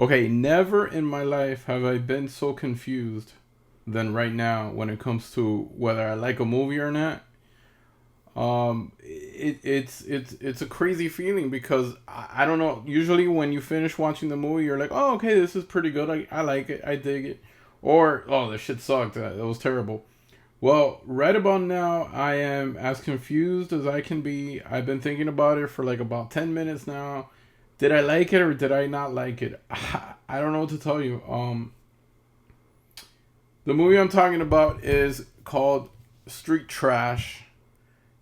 Okay, never in my life have I been so confused than right now when it comes to whether I like a movie or not. It's a crazy feeling because I don't know. Usually, when you finish watching the movie, you're like, oh, okay, this is pretty good. I like it. I dig it. Or, oh, this shit sucked. That was terrible. Well, right about now, I am as confused as I can be. I've been thinking about it for like about 10 minutes now. Did I like it or did I not like it? I don't know what to tell you. The movie I'm talking about is called Street Trash,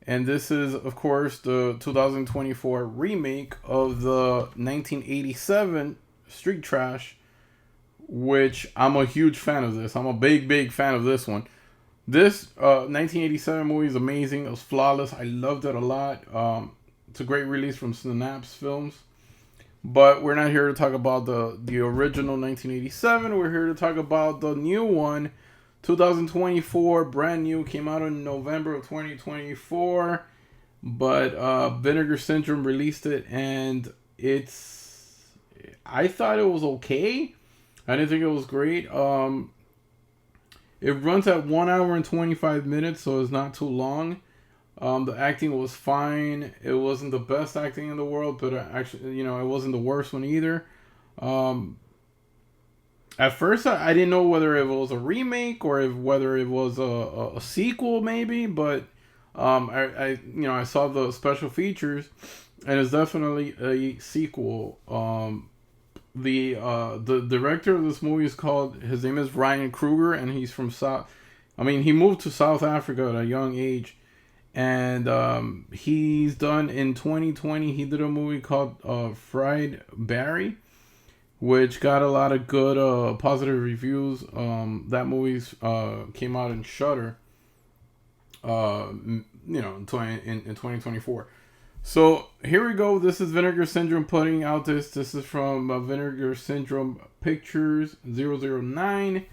and this is, of course, the 2024 remake of the 1987 Street Trash, which I'm a huge fan of this. I'm a big, big fan of this one. This 1987 movie is amazing. It was flawless. I loved it a lot. It's a great release from Synapse Films. But we're not here to talk about the original 1987. We're here to talk about the new one, 2024, brand new. Came out in November of 2024. But Vinegar Syndrome released it, and it's. I thought it was okay. I didn't think it was great. It runs at 1 hour and 25 minutes, so it's not too long. The acting was fine. It wasn't the best acting in the world, but actually, it wasn't the worst one either. Um, at first, I didn't know whether it was a remake or whether it was a sequel, maybe. But I saw the special features, and it's definitely a sequel. The director of this movie is called. His name is Ryan Kruger, and he's from South. I mean, he moved to South Africa at a young age, and he's done in 2020. He did a movie called Fried Barry, which got a lot of good positive reviews. That movie came out in Shutter. In 2024. So here we go. This is Vinegar Syndrome putting out this. This is from Vinegar Syndrome Pictures 009.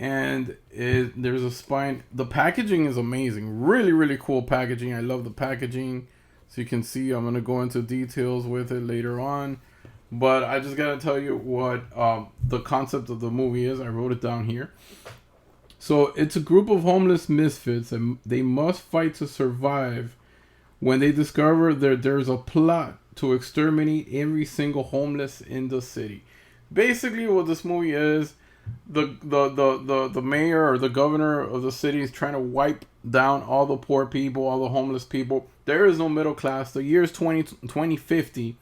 And there's a spine. The packaging is amazing. Really, really cool packaging. I love the packaging. So you can see I'm going to go into details with it later on. But I just got to tell you what the concept of the movie is. I wrote it down here. So it's a group of homeless misfits, and they must fight to survive when they discover that there's a plot to exterminate every single homeless in the city. Basically, what this movie is, the mayor or the governor of the city is trying to wipe down all the poor people, all the homeless people. There is no middle class. The year is 2050,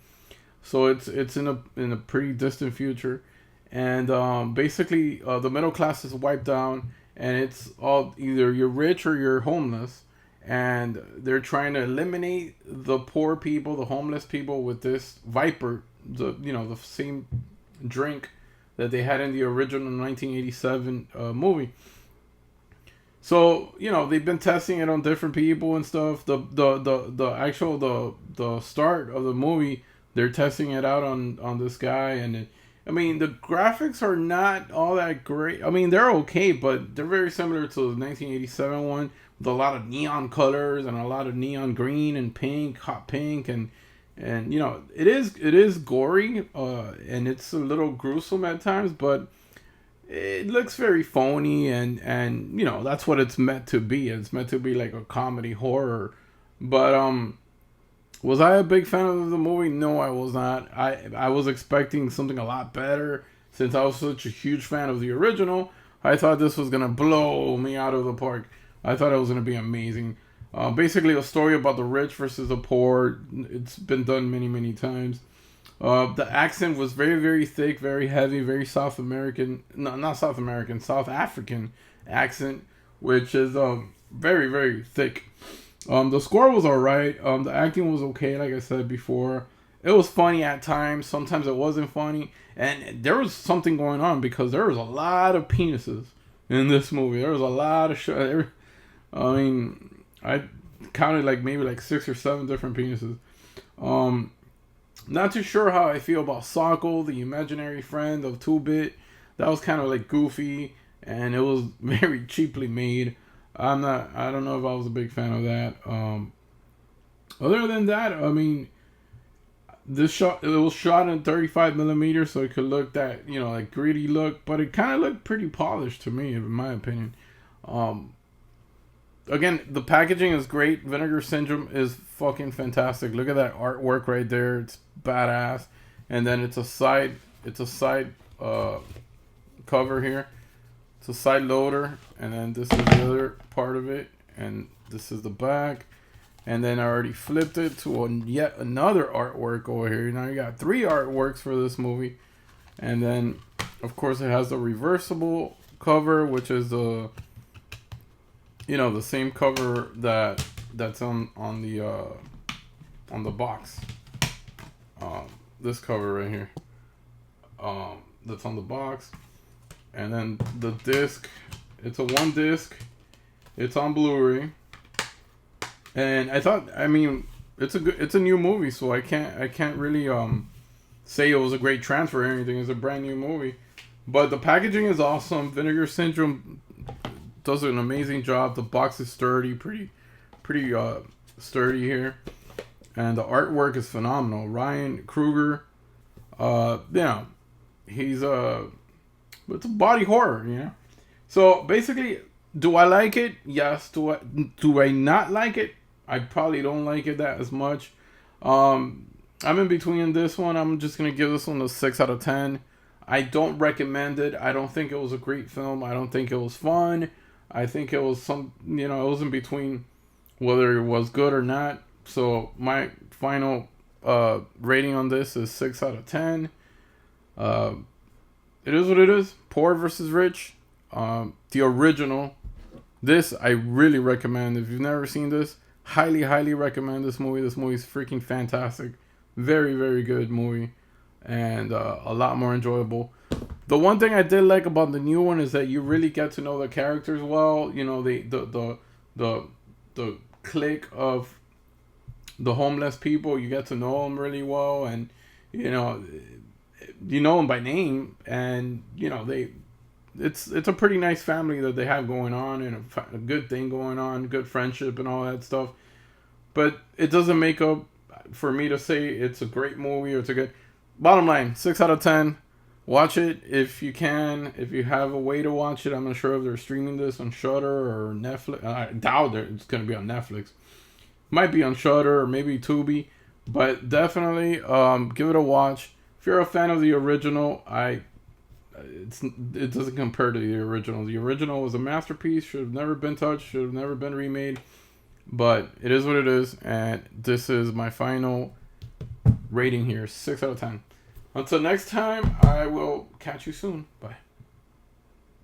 so it's in a pretty distant future, and basically the middle class is wiped down, and it's all either you're rich or you're homeless, and they're trying to eliminate the poor people, the homeless people, with this Viper, the same drink that they had in the original 1987 movie. So they've been testing it on different people and stuff. The start of the movie, they're testing it out on this guy, and I mean, the graphics are not all that great. I mean, they're okay, but they're very similar to the 1987 one, with a lot of neon colors and a lot of neon green and pink, hot pink, and it is gory, and it's a little gruesome at times, but it looks very phony, and that's what it's meant to be. It's meant to be like a comedy horror, but was I a big fan of the movie? No, I was not. I was expecting something a lot better since I was such a huge fan of the original. I thought this was gonna blow me out of the park. I thought it was gonna be amazing. Basically, a story about the rich versus the poor. It's been done many, many times. The accent was very, very thick, very heavy, very South American. No, not South American, South African accent, which is very, very thick. The score was alright. The acting was okay, like I said before. It was funny at times. Sometimes it wasn't funny. And there was something going on because there was a lot of penises in this movie. There was a lot of I mean, I counted maybe 6 or 7 different penises. Not too sure how I feel about Sokol, the imaginary friend of 2-Bit. That was kind of goofy, and it was very cheaply made. I don't know if I was a big fan of that. Other than that, I mean, this shot, it was shot in 35 millimeters, so it could look that, you know, like gritty look, but it kind of looked pretty polished to me, in my opinion. Um, Again, the packaging is great. Vinegar Syndrome is fucking fantastic. Look at that artwork right there. It's badass. And then it's a side cover here. It's a side loader, and then this is the other part of it, and this is the back. And then I already flipped it to yet another artwork over here. Now you got 3 artworks for this movie. And then, of course, it has the reversible cover, which is the, you know, the same cover that's on the box. This cover right here. That's on the box. And then the disc, it's a 1 disc. It's on Blu-ray. And I mean, it's a new movie, so I can't really say it was a great transfer or anything. It's a brand new movie, but the packaging is awesome. Vinegar Syndrome does an amazing job. The box is sturdy, pretty sturdy here, and the artwork is phenomenal. Ryan Kruger, yeah, he's it's a body horror, you know. So basically, do I like it? Yes. Do I not like it? I probably don't like it that as much. I'm in between this one. I'm just gonna give this one a 6 out of 10. I don't recommend it. I don't think it was a great film. I don't think it was fun. I think it was it was in between whether it was good or not. So my final rating on this is 6 out of 10. It is what it is. Poor versus rich. The original. This I really recommend. If you've never seen this, highly recommend this movie. This movie is freaking fantastic. Very, very good movie. And a lot more enjoyable. The one thing I did like about the new one is that you really get to know the characters well. You know, the clique of the homeless people. You get to know them really well, and you know them by name, and you know it's a pretty nice family that they have going on, and a good thing going on, good friendship and all that stuff. But it doesn't make up for me to say it's a great movie or it's a good. Bottom line, 6 out of 10. Watch it if you can. If you have a way to watch it, I'm not sure if they're streaming this on Shudder or Netflix. I doubt it's going to be on Netflix. Might be on Shudder or maybe Tubi, but definitely give it a watch. If you're a fan of the original, it doesn't compare to the original. The original was a masterpiece. Should have never been touched. Should have never been remade. But it is what it is, and this is my final rating here, 6 out of 10. Until next time, I will catch you soon. Bye.